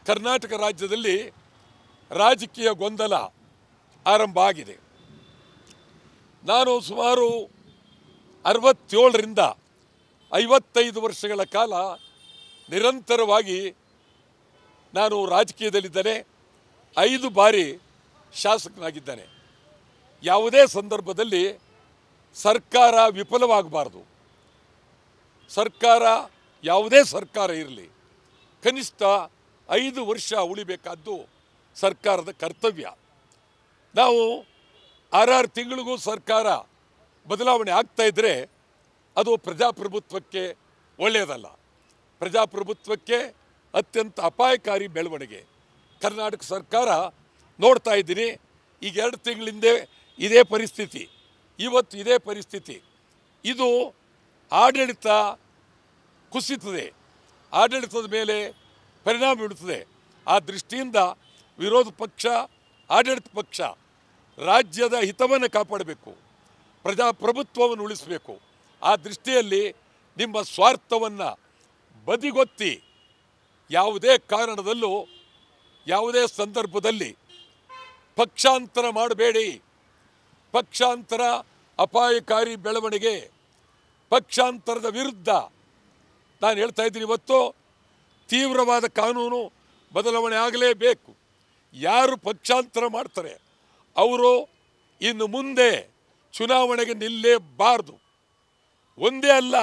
ಕರ್ನಾಟಕ ರಾಜ್ಯದಲ್ಲಿ ರಾಜಕೀಯ ಗೊಂದಲ ಆರಂಭ ಆಗಿದೆ. ನಾನು ಸುಮಾರು 67ರಿಂದ 55 ವರ್ಷಗಳ ಕಾಲ ನಿರಂತರವಾಗಿ ನಾನು ರಾಜಕೀಯದಲ್ಲಿದ್ದೇನೆ. 5 ಬಾರಿ ಶಾಸಕನಾಗಿದ್ದೇನೆ. ಯಾವುದೇ ಸಂದರ್ಭದಲ್ಲಿ ಸರ್ಕಾರ ವಿಫಲವಾಗಬಾರ್ದು. ಸರ್ಕಾರ ಯಾವುದೇ ಸರ್ಕಾರ ಇರಲಿ, ಕನಿಷ್ಠ 5 ವರ್ಷ ಉಳಿಬೇಕಾದ್ದು ಸರ್ಕಾರದ ಕರ್ತವ್ಯ. ನಾವು 6 ತಿಂಗಳಿಗೂ ಸರ್ಕಾರ ಬದಲಾವಣೆ ಆಗ್ತಾಯಿದ್ರೆ ಅದು ಪ್ರಜಾಪ್ರಭುತ್ವಕ್ಕೆ ಒಳ್ಳೆಯದಲ್ಲ. ಪ್ರಜಾಪ್ರಭುತ್ವಕ್ಕೆ ಅತ್ಯಂತ ಅಪಾಯಕಾರಿ ಬೆಳವಣಿಗೆ. ಕರ್ನಾಟಕ ಸರ್ಕಾರ ನೋಡ್ತಾ ಇದ್ದೀನಿ, ಈಗ 2 ತಿಂಗಳಿಂದ ಇದೇ ಪರಿಸ್ಥಿತಿ, ಇವತ್ತು ಇದೇ ಪರಿಸ್ಥಿತಿ. ಇದು ಆಡಳಿತ ಕುಸಿತದೆ, ಆಡಳಿತದ ಮೇಲೆ ಪರಿಣಾಮ ಬೀಳುತ್ತದೆ. ಆ ದೃಷ್ಟಿಯಿಂದ ವಿರೋಧ ಪಕ್ಷ, ಆಡಳಿತ ಪಕ್ಷ ರಾಜ್ಯದ ಹಿತವನ್ನು ಕಾಪಾಡಬೇಕು, ಪ್ರಜಾಪ್ರಭುತ್ವವನ್ನು ಉಳಿಸಬೇಕು. ಆ ದೃಷ್ಟಿಯಲ್ಲಿ ನಿಮ್ಮ ಸ್ವಾರ್ಥವನ್ನು ಬದಿಗೊತ್ತಿ ಯಾವುದೇ ಕಾರಣದಲ್ಲೂ ಯಾವುದೇ ಸಂದರ್ಭದಲ್ಲಿ ಪಕ್ಷಾಂತರ ಮಾಡಬೇಡಿ. ಪಕ್ಷಾಂತರ ಅಪಾಯಕಾರಿ ಬೆಳವಣಿಗೆ. ಪಕ್ಷಾಂತರದ ವಿರುದ್ಧ ನಾನು ಹೇಳ್ತಾ ಇದ್ದೀನಿ, ಇವತ್ತು ತೀವ್ರವಾದ ಕಾನೂನು ಬದಲಾವಣೆ ಆಗಲೇಬೇಕು. ಯಾರು ಪಕ್ಷಾಂತರ ಮಾಡ್ತಾರೆ ಅವರು ಇನ್ನು ಮುಂದೆ ಚುನಾವಣೆಗೆ ನಿಲ್ಲೇಬಾರ್ದು. ಒಂದೇ ಅಲ್ಲ,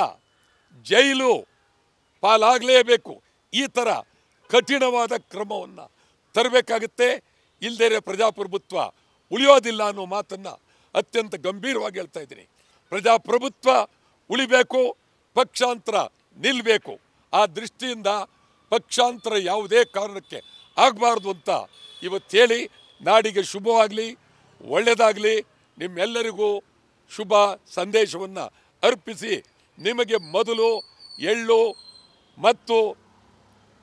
ಜೈಲು ಪಾಲಾಗಲೇಬೇಕು. ಈ ಥರ ಕಠಿಣವಾದ ಕ್ರಮವನ್ನು ತರಬೇಕಾಗುತ್ತೆ. ಇಲ್ಲದೇ ಪ್ರಜಾಪ್ರಭುತ್ವ ಉಳಿಯೋದಿಲ್ಲ ಅನ್ನೋ ಮಾತನ್ನು ಅತ್ಯಂತ ಗಂಭೀರವಾಗಿ ಹೇಳ್ತಾ ಇದ್ದೀನಿ. ಪ್ರಜಾಪ್ರಭುತ್ವ ಉಳಿಬೇಕು, ಪಕ್ಷಾಂತರ ನಿಲ್ಲಬೇಕು. ಆ ದೃಷ್ಟಿಯಿಂದ ಪಕ್ಷಾಂತರ ಯಾವುದೇ ಕಾರಣಕ್ಕೆ ಆಗಬಾರ್ದು ಅಂತ ಇವತ್ತು ಹೇಳಿ, ನಾಡಿಗೆ ಶುಭವಾಗಲಿ, ಒಳ್ಳೆಯದಾಗಲಿ. ನಿಮ್ಮೆಲ್ಲರಿಗೂ ಶುಭ ಸಂದೇಶವನ್ನು ಅರ್ಪಿಸಿ ನಿಮಗೆ ಮೊದಲು ಎಳ್ಳು ಮತ್ತು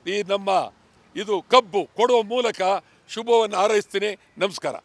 ಈ ನಮ್ಮ ಇದು ಕಬ್ಬು ಕೊಡುವ ಮೂಲಕ ಶುಭವನ್ನು ಹಾರೈಸ್ತೀನಿ. ನಮಸ್ಕಾರ.